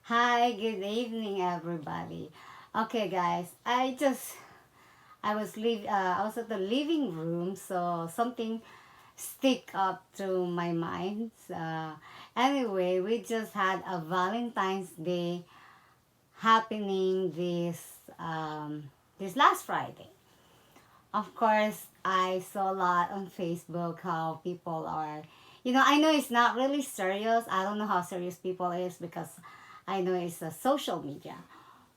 Hi, good evening, everybody. Okay, guys, I was at the living room, so something stick up to my mind. Anyway, we just had a Valentine's Day happening this last Friday. Of course, I saw a lot on Facebook how people are, I know it's not really serious. I don't know how serious people is because I know it's a social media.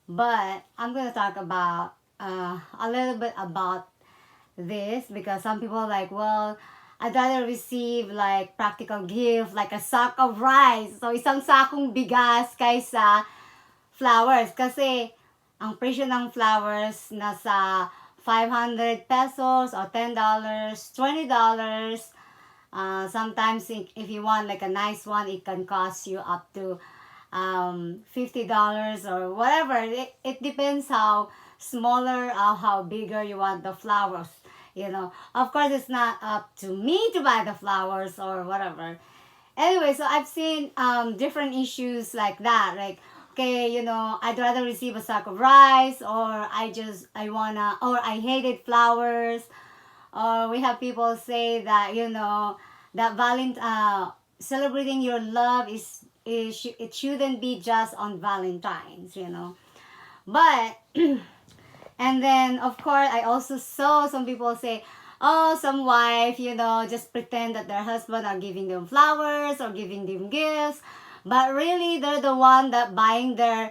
But I'm gonna talk about a little bit about this because some people are like, well, I'd rather receive like practical gift like a sack of rice. So isang sakong bigas kaysa flowers. Kasi ang presyo ng flowers nasa 500 pesos or $10, $20. Sometimes if you want like a nice one, it can cost you up to $50 or whatever. It depends how smaller or how bigger you want the flowers. Of course, it's not up to me to buy the flowers or whatever. Anyway, so I've seen different issues like that. Like, okay, I'd rather receive a sack of rice, or or I hated flowers, or we have people say that that celebrating your love it shouldn't be just on Valentine's. But and then of course I also saw some people say, oh, some wife, just pretend that their husband are giving them flowers or giving them gifts, but really they're the one that buying their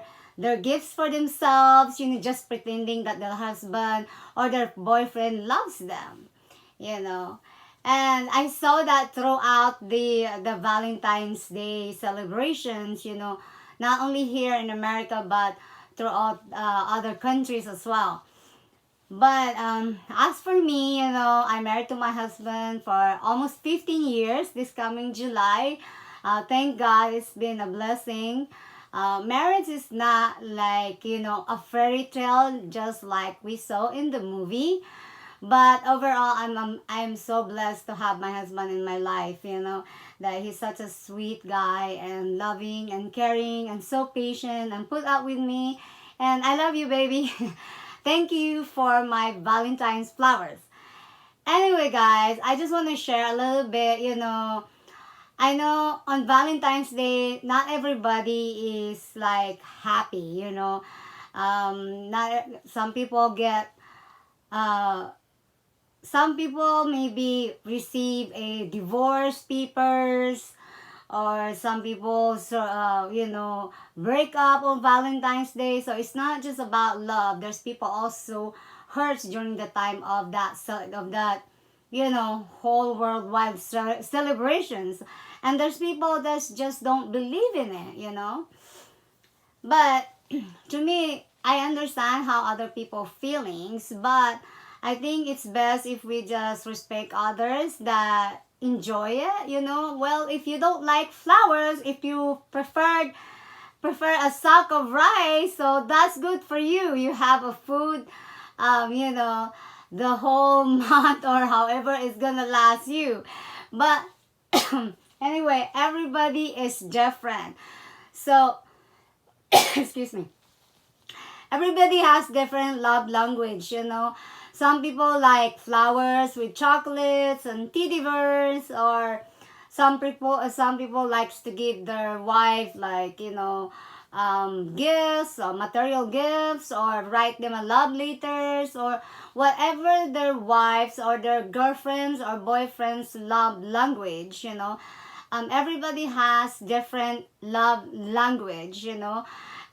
gifts for themselves, just pretending that their husband or their boyfriend loves them, you know. And I saw that throughout the Valentine's Day celebrations, not only here in America but throughout other countries as well. But as for me, I'm married to my husband for almost 15 years this coming July. Thank God it's been a blessing. Marriage is not like, a fairy tale just like we saw in the movie. But overall, I'm so blessed to have my husband in my life, that he's such a sweet guy and loving and caring and so patient and put up with me. And I love you, baby. Thank you for my Valentine's flowers. Anyway, guys, I just want to share a little bit, I know on Valentine's Day, not everybody is like happy, Not some people get uh some people maybe receive a divorce papers, or some people break up on Valentine's Day. So it's not just about love. There's people also hurts during the time of that whole worldwide celebrations, and there's people that just don't believe in it. But to me, I understand how other people feelings, but I think it's best if we just respect others that enjoy it. Well, if you don't like flowers, if you prefer a sack of rice, so that's good for you. You have a food, the whole month or however it's gonna last you. But anyway, everybody is different. So excuse me, everybody has different love language. Some people like flowers with chocolates and teddy bears, or some people likes to give their wife like gifts or material gifts, or write them a love letters, or whatever their wives or their girlfriends or boyfriends love language. Everybody has different love language.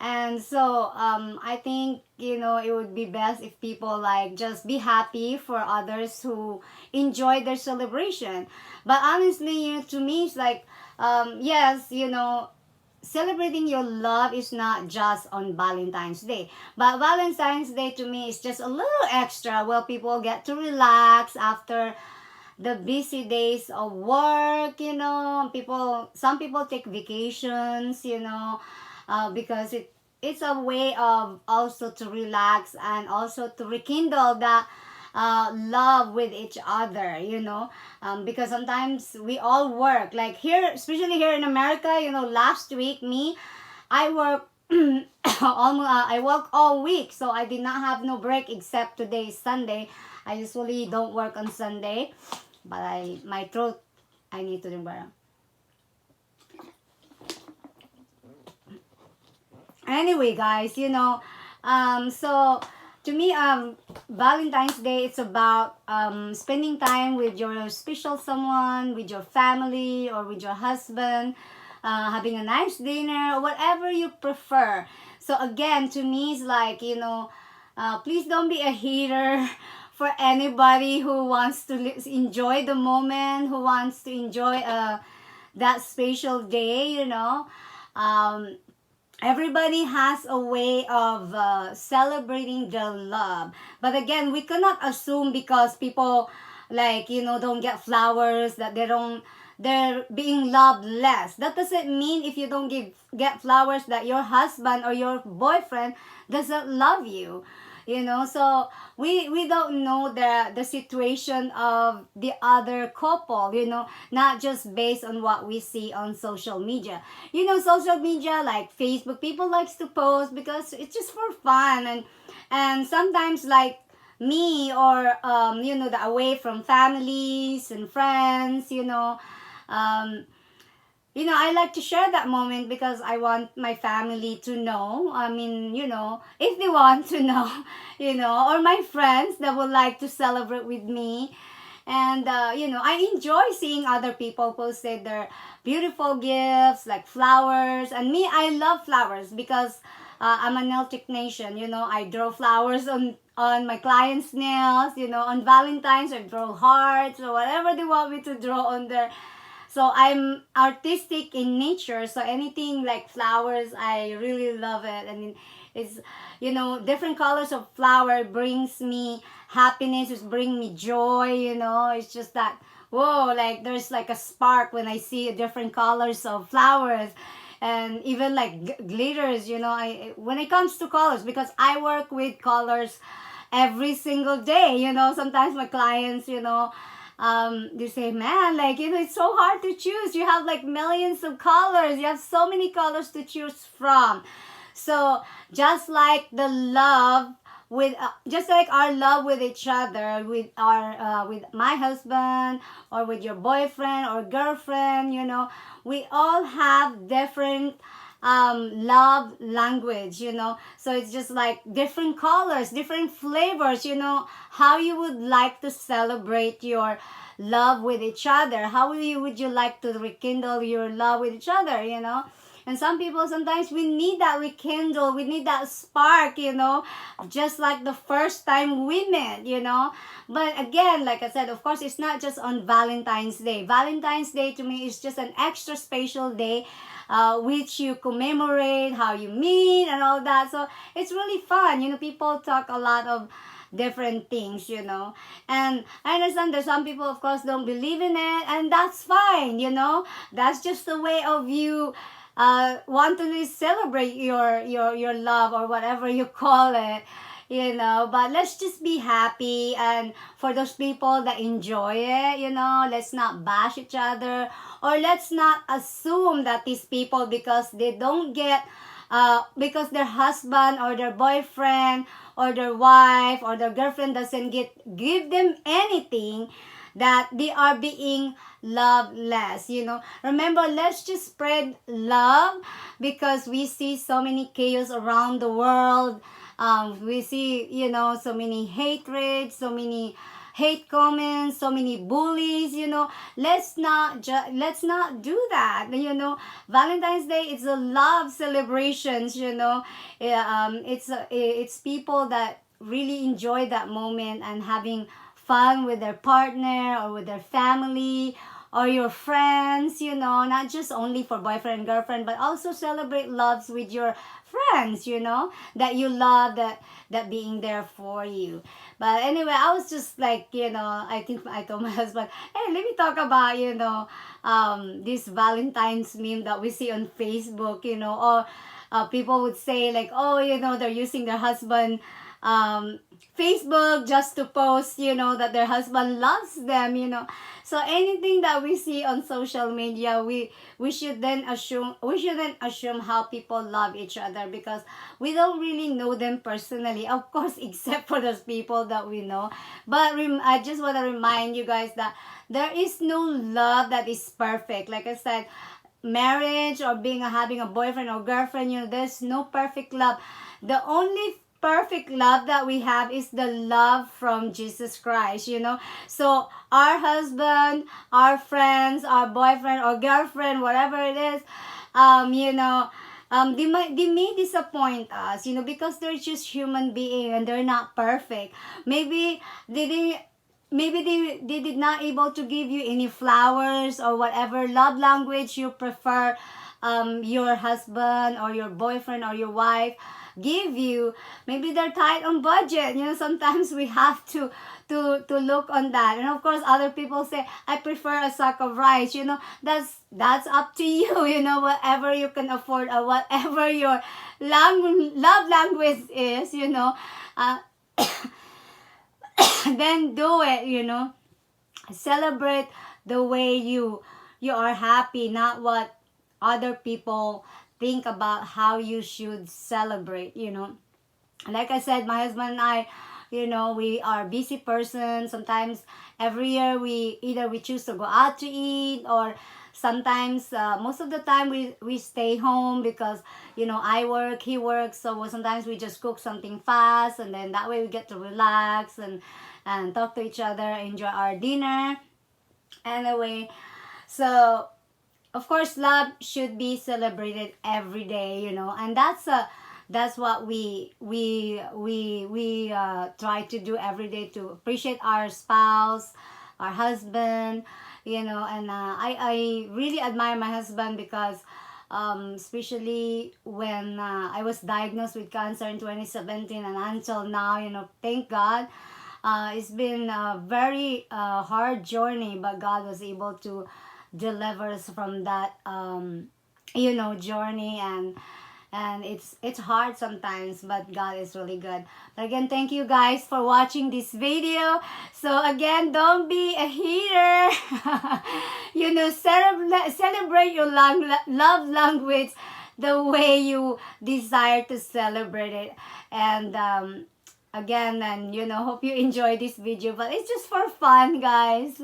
And so I think it would be best if people like just be happy for others who enjoy their celebration. But honestly, to me, it's like yes, celebrating your love is not just on Valentine's Day. But Valentine's Day to me is just a little extra where people get to relax after the busy days of work. Some people take vacations, because it's a way of also to relax and also to rekindle that love with each other. Because sometimes we all work like here, especially here in America. Last week, I work almost I work all week, so I did not have no break except today is Sunday. I usually don't work on Sunday, but my throat, I need to drink better. Anyway, guys, so to me, Valentine's Day, it's about spending time with your special someone, with your family, or with your husband, having a nice dinner, whatever you prefer. So again, to me, it's like, please don't be a hater for anybody who wants to enjoy the moment, who wants to enjoy that special day, Um, Everybody has a way of celebrating their love, but again, we cannot assume because people, like, don't get flowers, that they're being loved less. That doesn't mean if you don't get flowers that your husband or your boyfriend doesn't love you. So we don't know the situation of the other couple, not just based on what we see on social media. Social media like Facebook, people likes to post because it's just for fun, and sometimes, like me, or the away from families and friends, um I like to share that moment because I want my family to know. I mean, if they want to know, or my friends that would like to celebrate with me. And, I enjoy seeing other people posted their beautiful gifts like flowers. And me, I love flowers because I'm a nail technician. I draw flowers on my clients' nails. On Valentine's, I draw hearts or whatever they want me to draw on their. So I'm artistic in nature. So anything like flowers, I really love it. I mean, it's, different colors of flower brings me happiness, it bring me joy. It's just that, whoa, like there's like a spark when I see different colors of flowers. And even like glitters, when it comes to colors, because I work with colors every single day. Sometimes my clients, they say, man, like, it's so hard to choose. You have like millions of colors. You have so many colors to choose from. So just like the love just like our love with each other, with my husband, or with your boyfriend or girlfriend, we all have different love language. So it's just like different colors, different flavors. How you would like to celebrate your love with each other, how would you like to rekindle your love with each other. And some people, sometimes we need that rekindle, we need that spark, just like the first time we met. But again, like I said, of course, it's not just on Valentine's Day. Valentine's Day to me is just an extra special day, which you commemorate how you meet and all that. So it's really fun. People talk a lot of different things. And I understand that some people, of course, don't believe in it, and that's fine. That's just the way of you want to celebrate your love, or whatever you call it. But let's just be happy, and for those people that enjoy it, let's not bash each other, or let's not assume that these people, because they don't get because their husband or their boyfriend or their wife or their girlfriend doesn't give them anything, that they are being loveless. Remember, let's just spread love, because we see so many chaos around the world. We see, so many hatred, so many hate comments, so many bullies. Let's not do that. Valentine's Day is a love celebrations. It's people that really enjoy that moment and having fun with their partner or with their family or your friends. Not just only for boyfriend and girlfriend, but also celebrate loves with your friends, that you love, that being there for you. But anyway, I was just like, I think I told my husband, hey, let me talk about, this Valentine's meme that we see on Facebook. Or people would say like, oh, they're using their husband um, Facebook just to post, that their husband loves them. So anything that we see on social media, we shouldn't assume how people love each other, because we don't really know them personally, of course, except for those people that we know. But I just want to remind you guys that there is no love that is perfect. Like I said, marriage or having a boyfriend or girlfriend, there's no perfect love. The only perfect love that we have is the love from Jesus Christ. So our husband, our friends, our boyfriend or girlfriend, whatever it is, they may disappoint us, because they're just human being and they're not perfect. Maybe they didn't maybe they did not able to give you any flowers or whatever love language you prefer, your husband or your boyfriend or your wife give you. Maybe they're tight on budget. Sometimes we have to look on that. And of course, other people say, I prefer a sack of rice. That's up to you. Whatever you can afford or whatever your love language is. Uh, then do it. Celebrate the way you are happy, not what other people think about how you should celebrate. Like I said, my husband and I, we are busy person. Sometimes every year we choose to go out to eat, or sometimes most of the time we stay home because I work, he works, so sometimes we just cook something fast, and then that way we get to relax and talk to each other, enjoy our dinner. Anyway, so of course love should be celebrated every day, and that's what we try to do every day, to appreciate our spouse, our husband. And I really admire my husband, because especially when I was diagnosed with cancer in 2017, and until now, thank God. It's been a very hard journey, but God was able to deliver us from that journey. And it's hard sometimes, but God is really good. But again, thank you guys for watching this video. So again, don't be a hater. Celebrate your love language the way you desire to celebrate it. And again, and hope you enjoy this video, but it's just for fun, guys.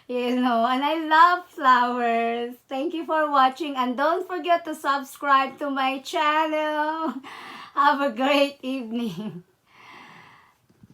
And I love flowers. Thank you for watching, and don't forget to subscribe to my channel. Have a great evening.